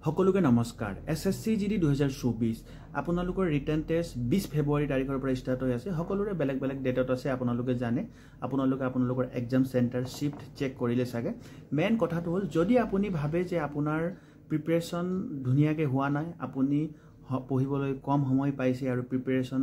সকলোকে নমস্কাৰ SSC GD 2024 আপোনালোকৰ ৰিটেন টেষ্ট 20 ফেব্ৰুৱাৰী তাৰিখৰ পৰা ষ্টাৰ্ট হৈ আছে সকলোৰে বেলেগ বেলেগ ডেটত আছে আপোনালোকে জানে আপোনালোকৰ এক্সাম সেন্টাৰ শিফট চেক কৰিলে সাগে মেইন কথাটো হল যদি আপুনি ভাবে যে আপোনাৰ প্ৰিপাৰেচন ধুনিয়াকে হোৱা নাই আপুনি পঢ়িবলৈ কম সময় পাইছে আৰু প্ৰিপাৰেচন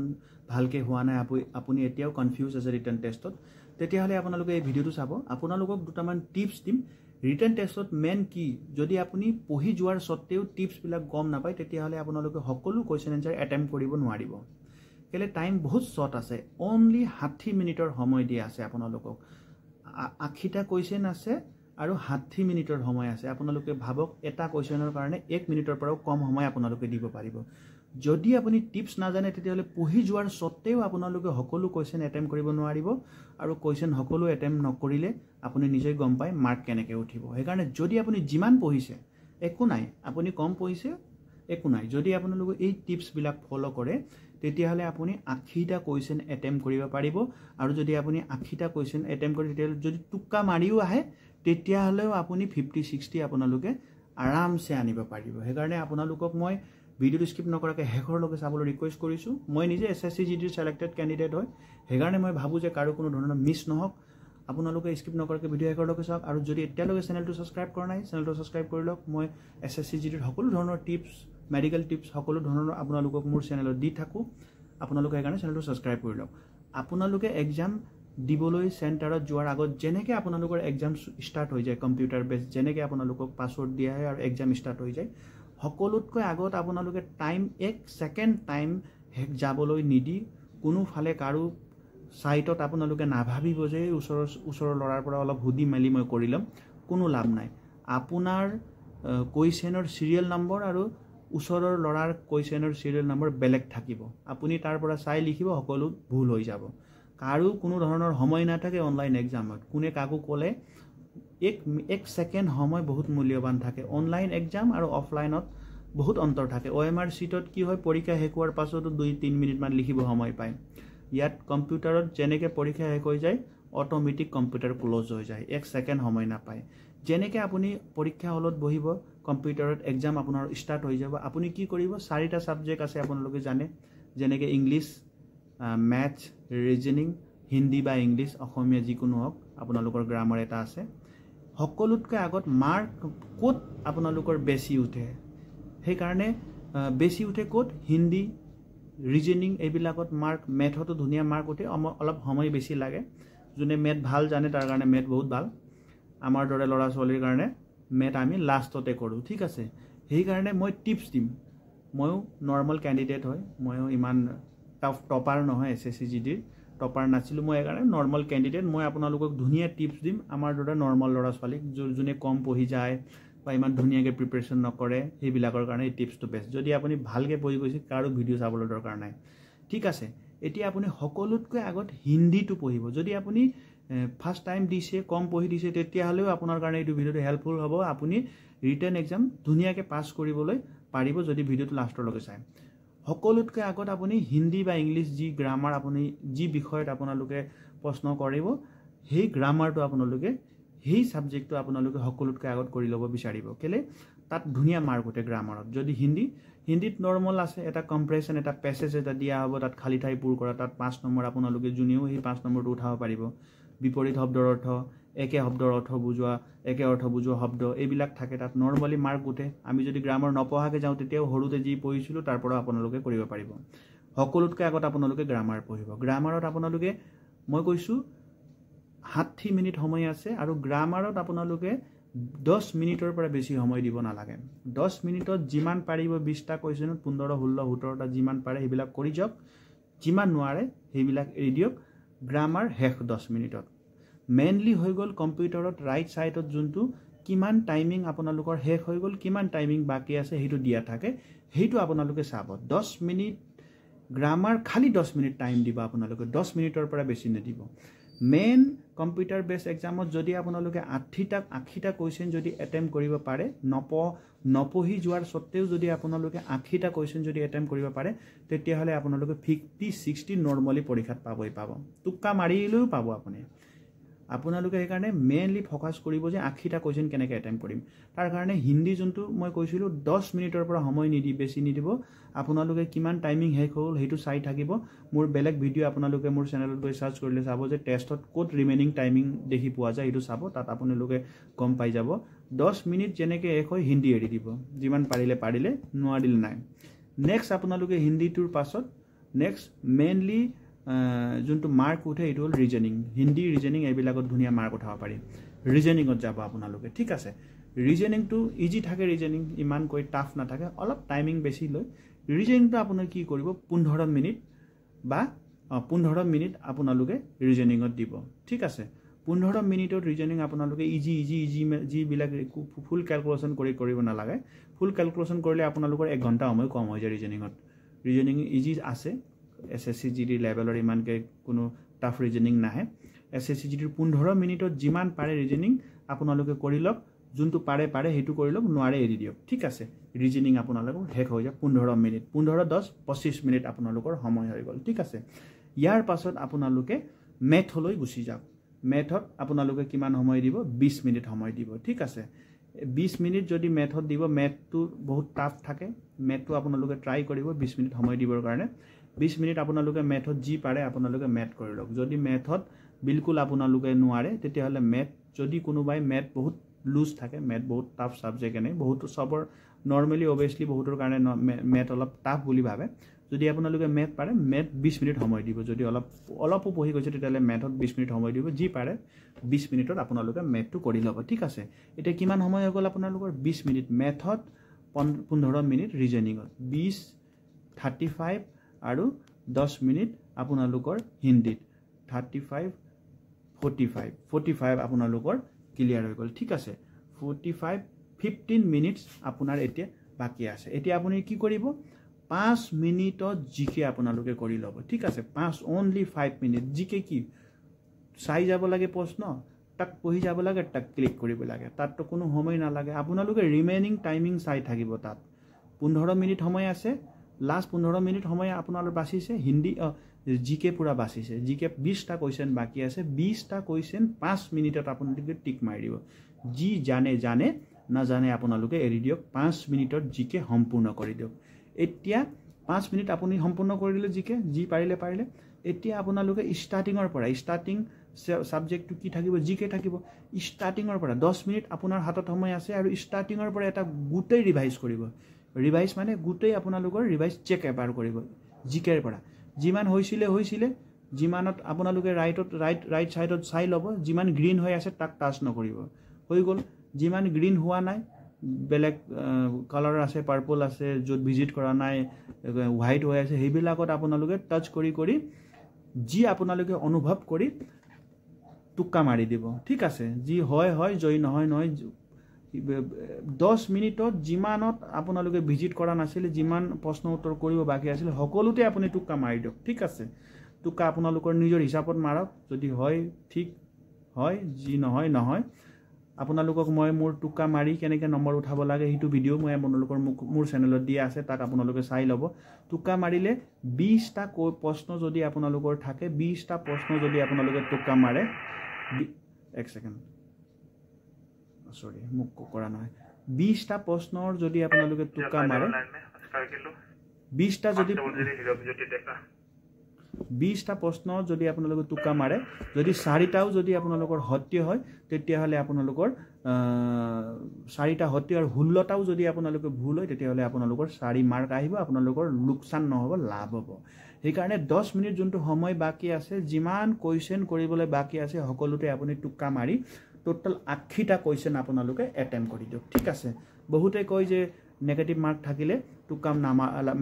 ভালকে হোৱা নাই আপুনি এতিয়াও কনফিউজ আছে ৰিটেন টেষ্টত তেতিয়া হলে আপোনালোকে এই ভিডিওটো চাব আপোনালোকক দুটামান টিপছ দিম ৰিটেন টেষ্টত মেন কি যদি আপুনি পঢ়ি যোৱাৰ সত্ত্বেও টিপছ বিলাক গম নাপায় তেতিয়া হলে আপোনালোকে সকলো কোৱেশ্চন আনসাৰ অ্যাটেম্প কৰিব নোৱাৰিব কেলে টাইম বহুত শৰ্ট আছে অনলি 60 মিনিটৰ সময় দিয়া আছে আপোনালোকক 80টা কোৱেশ্চন আছে আৰু 60 মিনিটৰ সময় আছে আপোনালোকে ভাবক এটা কোৱেশ্চনৰ কাৰণে 1 মিনিটৰ পৰাও কম সময় আপোনালোকে দিব পাৰিব যদি আপুনি টিপছ না জানে তেতিয়া হলে পঢ়ি যোৱাৰ সত্ত্বেও আপোনালোকে সকলো কোৱেশ্চন অ্যাটেম্প কৰিব নোৱাৰিব আৰু কোৱেশ্চন সকলো অ্যাটেম্প নকৰিলে আপুনি নিজে গম পায় মাৰ্ক কেনেকৈ উঠিব সেইকাৰণে যদি আপুনি যিমান পঢ়িছে একো নাই আপুনি কম পঢ়িছে একো নাই যদি আপোনালোকে এই টিপছ বিলাক ফলো কৰে তেতিয়া হলে আপুনি 80টা কোৱেশ্চন অ্যাটেম্প কৰিব পাৰিব আৰু যদি আপুনি 80টা কোৱেশ্চন অ্যাটেম্প কৰি তেতিয়া যদি টুক্কা মাৰিও আহে তেতিয়া হলেও আপুনি 50 60 আপোনালোকে আৰামছে আনিব পাৰিব সেইকাৰণে আপোনালোকক মই ভিডিও স্কিপ নকৰাকে হেকৰ লগে চাবলৈ ৰিকুৱেষ্ট কৰিছো মই নিজে এসএসসি জিডিৰ সিলেক্টেড ক্যান্ডিডেট হয় হেকাৰণে মই ভাবু যে কাৰো কোনো ধৰণৰ মিছ নহক আপোনালোকে স্কিপ নকৰাকে ভিডিও হেকৰ লগে চাওক আৰু যদি এতিয়ালৈকে চেনেলটো সাবস্ক্ৰাইব কৰা নাই চেনেলটো সাবস্ক্ৰাইব কৰি লওক মই এসএসসি জিডিৰ সকলো ধৰণৰ টিপছ মেডিকেল টিপছ সকলো ধৰণৰ আপোনালোকক মোৰ চেনেলত দি থাকো আপোনালোকে হেকাৰণে চেনেলটো সাবস্ক্ৰাইব কৰি লওক আপোনালোকে এক্সাম দিবলৈ সেন্টাৰত যোৱাৰ আগত জেনেকে আপোনালোকৰ এক্সাম স্টাৰ্ট হৈ যায় কম্পিউটাৰ বেস জেনেকে আপোনালোকক পাসওয়াৰ্ড দিয়া হয় আৰু এক্সাম স্টাৰ্ট হৈ যায় সকলোতকৈ আগত আপোনালোকে টাইম 1 সেকেন্ড টাইম হেক যাবলৈ নিদি কোনো ফালে কাৰো সাইটত আপোনালোকে নাভাবিব যে ওচৰৰ লৰাৰ পৰা অলপ হুদি মেলি মই কৰিলাম কোনো লাভ নাই আপোনাৰ কোৱেশ্চনৰ সিৰিয়েল নম্বৰ আৰু ওচৰৰ লৰাৰ কোৱেশ্চনৰ সিৰিয়েল নম্বৰ বেলেগ থাকিব আপুনি তাৰ পৰা চাই লিখিব সকলো ভুল হৈ যাব কাৰো কোনো ধৰণৰ সময় নাথাকে অনলাইন এক্সামত কোনে কাকো ক'লে এক সেকেন্ড সময় বহুত মূল্যবান থাকে অনলাইন এক্সাম আৰু অফলাইনত বহুত অন্তৰ থাকে ওএমআৰ সিটত কি হয় পৰীক্ষা শেষ হোৱাৰ পাছত 2-3 মিনিট মান লিখিব সময় পায় ইয়াত কম্পিউটাৰত জেনেকে পৰীক্ষা শেষ হৈ যায় অটোমেটিক কম্পিউটাৰ ক্লোজ হৈ যায় এক সেকেন্ড সময় নাপায় জেনেকে আপুনি পৰীক্ষা হলত বহিব কম্পিউটাৰত এক্সাম আপোনাৰ স্টাৰ্ট হৈ যাব আপুনি কি কৰিব চাৰিটা সাবজেক্ট আছে আপোনালোকে জানে জেনেকে ইংলিশ ম্যাথছ ৰিজনিং হিন্দী বা ইংলিশ অসমীয়া যিকোনো হওক আপোনালোকৰ গ্ৰামাৰ এটা আছে সকলোতকৈ আগত মাৰ্ক কোট আপোনালোকৰ বেছি উঠে সেই কাৰণে বেছি উঠে কোট হিন্দী ৰিজনিং এবিলাকত মাৰ্ক মেথতো ধুনিয়া মাৰ্ক উঠে অলপ সময় বেছি লাগে যোনে মেথ ভাল জানে তাৰ কাৰণে মেথ বহুত ভাল আমাৰ দৰে লৰা ছোৱালীৰ কাৰণে মেথ আমি লাষ্টতে কৰো ঠিক আছে সেই কাৰণে মই টিপছ দিম ময়ো নৰমাল ক্যান্ডিডেট হয় ময়ো ইমান টপাৰ নহয় এসএসসি জিডিৰ টপাৰ নাছিলো মই একাৰণে নৰমাল ক্যান্ডিডেট মই আপোনালোকক ধুনিয়া টিপছ দিম আমাৰ দৰে নৰমাল লৰা ছোৱালী যোনে কম পঢ়ি যায় বা ইমান ধুনিয়াকে প্ৰিপাৰেচন নকৰে হেবিলাকৰ কাৰণে এই টিপছটো বেষ্ট যদি আপুনি ভালকে পঢ়ি গৈছে কাৰো ভিডিও চাবলৈ দৰকাৰ নাই ঠিক আছে এতিয়া আপুনি সকলোতকৈ আগত হিন্দীটো পঢ়িব যদি আপুনি ফাৰ্স্ট টাইম দিছে কম পঢ়ি দিছে তেতিয়া হলেও আপোনাৰ কাৰণে এই ভিডিওটো হেল্পফুল হ'ব আপুনি ৰিটেন এক্সাম ধুনিয়াকে পাস কৰিবলৈ পাৰিব যদি ভিডিওটো লাষ্টৰ লৈকে চাই সকলোতকৈ আগত আপুনি হিন্দী বা ইংলিশ যি গ্ৰামাৰ আপুনি যি বিষয়ত আপোনালোকে প্ৰশ্ন কৰিব সেই গ্ৰামাৰটো আপোনালোকে সেই সাবজেক্টটো আপোনালোকে সকলোতকৈ আগত কৰি ল'ব বিচাৰিব কেলে তাত ধুনিয়া মাৰ্ক উঠে গ্ৰামাৰত যদি হিন্দীত নৰমাল আছে এটা কম্প্ৰেছন এটা প্যাসেজ এটা দিয়া হ'ব তাত খালি ঠাই পূৰ কৰা তাত 5 নম্বৰ আপোনালোকে জুনিও সেই 5 নম্বৰটো উঠাব পাৰিব বিপৰীত শব্দৰ অৰ্থ একে শব্দৰ অৰ্থ বুজোৱা একে অৰ্থ বুজোৱা শব্দ এইবিলাক থাকে তাত নৰমালি মাৰ্ক উঠে আমি যদি গ্ৰামাৰ নপঢ়াকে যাওঁ তেতিয়াও হৰুতে যি পঢ়িছিলো তাৰ পৰা আপোনালোকে কৰিব পাৰিব সকলোতকৈ আগত আপোনালোকে গ্ৰামাৰ পঢ়িব গ্ৰামাৰত আপোনালোকে মই কৈছো 60 মিনিট সময় আছে আৰু গ্ৰামাৰত আপোনালোকে 10 মিনিটৰ পৰা বেছি সময় দিব নালাগে 10 মিনিটত যিমান পাৰিব 20টা কোৱেশ্চন 15 16 17টা যিমান পাৰে হেবিলাক কৰি যাওক যিমান নোৱাৰে হেবিলাক এৰি দিয়ক গ্ৰামাৰ হেক 10 মিনিটত মেইনলি হৈ গল কম্পিউটাৰত ৰাইট সাইডত যোনটো কিমান টাইমিং আপোনালোকৰ হেক হৈ গল কিমান টাইমিং বাকি আছে হেতু দিয়া থাকে হেতু আপোনালোকে চাব 10 মিনিট গ্ৰামাৰ খালি 10 মিনিট টাইম দিব আপোনালোকে 10 মিনিটৰ পৰা বেছি নিদিব মেইন কম্পিউটাৰ বেস এক্সামত যদি আপোনালোকে 80টা কোৱেশ্চন যদি অ্যাটেম্প কৰিব পাৰে নপঢ়ি যোৱাৰ সত্ত্বেও যদি আপোনালোকে 80টা কোৱেশ্চন যদি অ্যাটেম্প কৰিব পাৰে তেতিয়া হলে আপোনালোকে 50 60 নৰমালি পৰীক্ষাত পাবই পাব টুক্কা মাৰিলেও পাব আপুনি আপোনালোকে সেইকাৰণে মেইনলি ফ'কাছ কৰিব যে 80টা কুৱেশ্যন কেনেকৈ এটেম্প কৰিম তাৰ কাৰণে হিন্দী যোনটো মই কৈছিলোঁ 10 মিনিটৰ পৰা সময় বেছি নিদিব আপোনালোকে কিমান টাইমিং শেষ হ'ল সেইটো চাই থাকিব মোৰ বেলেগ ভিডিঅ' আপোনালোকে মোৰ চেনেলত গৈ সাৰ্চ কৰিলে চাব যে টেষ্টত ক'ত ৰিমেইনিং টাইমিং দেখি পোৱা যায় সেইটো চাব তাত আপোনালোকে গম পাই যাব 10 মিনিট যেনেকৈ শেষ হয় হিন্দী এৰি দিব যিমান পাৰিলে নোৱাৰিলে নাই নেক্সট আপোনালোকে হিন্দীটোৰ পাছত নেক্সট মেইনলি যোনটো মাৰ্ক উঠে এইটো হ'ল ৰিজনিং হিন্দী ৰিজনিং এইবিলাকত ধুনীয়া মাৰ্ক উঠাব পাৰি ৰিজনিঙত যাব আপোনালোকে ঠিক আছে ৰিজনিংটো ইজি থাকে ৰিজনিং ইমানকৈ টাফ নাথাকে অলপ টাইমিং বেছি লয় ৰিজনিংটো আপোনাৰ কি কৰিব 15 মিনিট বা 15 মিনিট আপোনালোকে ৰিজনিঙত দিব ঠিক আছে 15 মিনিটত ৰিজনিং আপোনালোকে ইজি যিবিলাক ফুল কেলকুলেশ্যন কৰিব নালাগে ফুল কেলকুলেশ্যন কৰিলে আপোনালোকৰ 1 ঘণ্টা সময় কম হৈ যায় ৰিজনিঙত ৰিজনিং ইজি আছে SSC GD লেভেলৰ ইমানকৈ কোনো টাফ ৰিজনিং নাহে SSC GD 15 মিনিটত যিমান পাৰে ৰিজনিং আপোনালোকে কৰি লওক যোনটো পাৰে সেইটো কৰি লওক নোৱাৰে এৰি দিয়ক ঠিক আছে ৰিজনিং আপোনালোকৰ শেষ হৈ যায় 15 মিনিট 15 10 25 মিনিট আপোনালোকৰ সময় হৈ গ'ল ঠিক আছে ইয়াৰ পাছত আপোনালোকে মেথলৈ গুচি যাওক মেথত আপোনালোকে কিমান সময় দিব 20 মিনিট সময় দিব ঠিক আছে 20 মিনিট যদি মেথত দিব মেথটো বহুত টাফ থাকে মেথটো আপোনালোকে ট্ৰাই কৰিব 20 মিনিট সময় দিবৰ কাৰণে 20 মিনিট আপোনালোকে মেথত যি পাৰে আপোনালোকে মেথ কৰি লওক যদি মেথত বিলকুল আপোনালোকে নোৱাৰে তেতিয়াহ'লে মেথ যদি কোনোবাই মেথ বহুত লুজ থাকে মেথ বহুত টাফ সাবজেক্ট এনে বহুত সবৰ নৰ্মেলি অবভিয়াসলি বহুতৰ কাৰণে মেথ অলপ টাফ বুলি ভাবে যদি আপোনালোকে মেথ পাৰে মেথ 20 মিনিট সময় দিব যদি অলপ পঢ়ি গৈছে তেতিয়াহ'লে মেথত 20 মিনিট সময় দিব যি পাৰে 20 মিনিটত আপোনালোকে মেথটো কৰি ল'ব ঠিক আছে এতিয়া কিমান সময় হৈ গ'ল আপোনালোকৰ 20 মিনিট মেথত 15 মিনিট ৰিজনিঙত 20 35 আৰু 10 মিনিট আপোনালোকৰ হিন্দীত 35 45 আপোনালোকৰ ক্লিয়াৰ হৈ গ'ল ঠিক আছে 15 মিনিটছ আপোনাৰ এতিয়া বাকি আছে এতিয়া আপুনি কি কৰিব 5 মিনিটত জিকে আপোনালোকে কৰি ল'ব ঠিক আছে 5 মিনিট জিকে কি চাই যাব লাগে প্ৰশ্ন টাক পঢ়ি যাব লাগে টাক ক্লিক কৰিব লাগে তাততো কোনো সময় নালাগে আপোনালোকে ৰিমেইনিং টাইমিং চাই থাকিব তাত 15 মিনিট সময় আছে লাষ্ট 15 মিনিট সময় আপোনালোকৰ বাচিছে হিন্দী জিকে পুৰা বাচিছে জিকে 20টা কোৱেশ্চন বাকি আছে 20টা কোৱেশ্চন 5 মিনিটত আপোনালোকে টিক মাৰি দিব যি জানে নাজানে আপোনালোকে এৰি দিয়ক 5 মিনিটত জিকে সম্পূৰ্ণ কৰি দিয়ক এতিয়া 5 মিনিট আপুনি সম্পূৰ্ণ কৰি দিলে জিকে যি পাৰিলে এতিয়া আপোনালোকে ষ্টাৰ্টিংৰ পৰা ষ্টাৰ্টিং সাবজেক্টটো কি থাকিব জিকে থাকিব ষ্টাৰ্টিংৰ পৰা 10 মিনিট আপোনাৰ হাতত সময় আছে আৰু ষ্টাৰ্টিংৰ পৰা এটা গুটেই ৰিভাইজ কৰিব ৰিভাইজ মানে গুটেই আপোনালোকৰ ৰিভাইজ চেক এবাৰ কৰিব জিকেৰ পৰা যিমান হৈছিলে যিমানত আপোনালোকে ৰাইট সাইডত চাই ল'ব যিমান গ্ৰীন হৈ আছে তাক টাচ নকৰিব হৈ গ'ল যিমান গ্ৰীন হোৱা নাই বেলেগ কালাৰ আছে পাৰ্পল আছে য'ত ভিজিট কৰা নাই হোৱাইট হৈ আছে সেইবিলাকত আপোনালোকে টাচ কৰি যি আপোনালোকে অনুভৱ কৰি টুক্কা মাৰি দিব ঠিক আছে যি হয় জয় নহয় 10 মিনিটত যিমানত আপোনালোকে ভিজিট কৰা নাছিল যিমান প্ৰশ্ন উত্তৰ কৰিব বাকি আছিল সকলোতে আপুনি টুক্কা মাৰি দিয়ক ঠিক আছে টুক্কা আপোনালোকৰ নিজৰ হিচাপত মাৰক যদি হয় ঠিক হয় যি নহয় আপোনালোকক মই মোৰ টুক্কা মাৰি কেনেকৈ নম্বৰ উঠাব লাগে সেইটো ভিডিঅ' মই আপোনালোকৰ মোৰ চেনেলত দিয়া আছে তাক আপোনালোকে চাই ল'ব টুক্কা মাৰিলে 20টা প্ৰশ্ন যদি আপোনালোকৰ থাকে 20টা প্ৰশ্ন যদি আপোনালোকে টুক্কা মাৰে এক সেকেন্ড সৰি মোক কৰা নহয় 20টা প্ৰশ্নৰ যদি আপোনালোকে টুক্কা মাৰে 20টা যদি 20টা প্ৰশ্ন যদি আপোনালোকে টুক্কা মাৰে যদি 4টাও যদি আপোনালোকৰ সত্য হয় তেতিয়াহ'লে আপোনালোকৰ 4টা সত্য আৰু 16টাও যদি আপোনালোকে ভুল হয় তেতিয়াহ'লে আপোনালোকৰ 4 মাৰ্ক আহিব আপোনালোকৰ লোকচান নহ'ব লাভ হ'ব সেইকাৰণে 10 মিনিট যোনটো সময় বাকি আছে যিমান কোৱেশ্চন কৰিবলৈ বাকি আছে সকলোতে আপুনি টুক্কা মাৰি টোটাল 80টা কোৱেশ্চন আপোনালোকে এটেম্প কৰি দিয়ক ঠিক আছে বহুতে কয় যে নেগেটিভ মাৰ্ক থাকিলে টুক্কা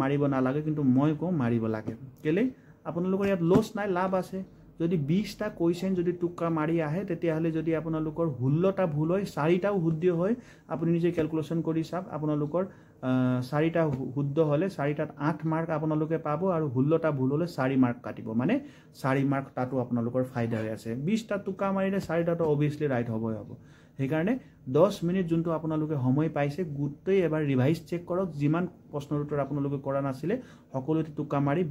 মাৰিব নালাগে কিন্তু মই কওঁ মাৰিব লাগে কেলে আপোনালোকৰ ইয়াত লছ নাই লাভ আছে যদি 20টা কোৱেশ্চন যদি টুক্কা মাৰি আহে তেতিয়াহ'লে যদি আপোনালোকৰ 16টা ভুল হয় 4টাও শুদ্ধ হয় আপুনি নিজে ক্যালকুলেশন কৰি চাওক আপোনালোকৰ 4টা শুদ্ধ হলে 4টাত 8 মাৰ্ক আপোনালোকে পাব আৰু 16টা ভুল হলে 4 মাৰ্ক কাটিব মানে 4 মাৰ্ক তাতো আপোনালোকৰ ফায়দা হৈ আছে 20টা টুক্কা মাৰিলে 4টাটো অবিয়াসলি ৰাইট হ'ব সেইকাৰণে 10 মিনিট যোনটো আপোনালোকে সময় পাইছে গুটেই এবাৰ ৰিভাইজ চেক কৰক যিমান প্ৰশ্নৰ উত্তৰ আপোনালোকে কৰা নাছিলে সকলোতে টুক্কা মাৰি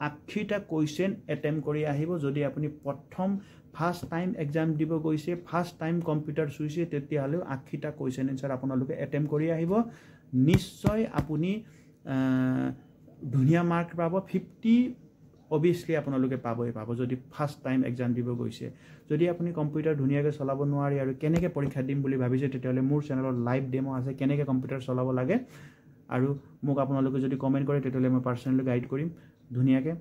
80টা কোৱেশ্চন এটেম্প কৰি আহিব যদি আপুনি প্ৰথম ফাৰ্ষ্ট টাইম এক্সাম দিব গৈছে ফাৰ্ষ্ট টাইম কম্পিউটাৰ চুইছে তেতিয়াহ'লেও 80টা কুৱেশ্যন এনচাৰ আপোনালোকে এটেম্প কৰি আহিব নিশ্চয় আপুনি ধুনীয়া মাৰ্ক পাব 50 অবভিয়াছলি আপোনালোকে পাব যদি ফাৰ্ষ্ট টাইম এক্সাম দিব গৈছে যদি আপুনি কম্পিউটাৰ ধুনীয়াকৈ চলাব নোৱাৰি আৰু কেনেকৈ পৰীক্ষা দিম বুলি ভাবিছে তেতিয়াহ'লে মোৰ চেনেলত লাইভ ডেমো আছে কেনেকৈ কম্পিউটাৰ চলাব লাগে আৰু মোক আপোনালোকে যদি কমেণ্ট কৰে তেতিয়াহ'লে মই পাৰ্চনেলি গাইড কৰিম ধুনীয়াকৈ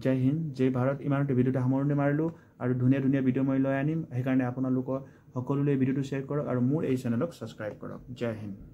জয় হিন্দ জয় ভাৰত ইমানতে ভিডিঅ'টো সামৰণি মাৰিলোঁ আৰু ধুনীয়া ভিডিঅ' মই লৈ আনিম সেইকাৰণে আপোনালোকৰ সকলোলৈ ভিডিঅ'টো শ্বেয়াৰ কৰক আৰু মোৰ এই চেনেলক ছাবস্ক্ৰাইব কৰক জয় হিন্দ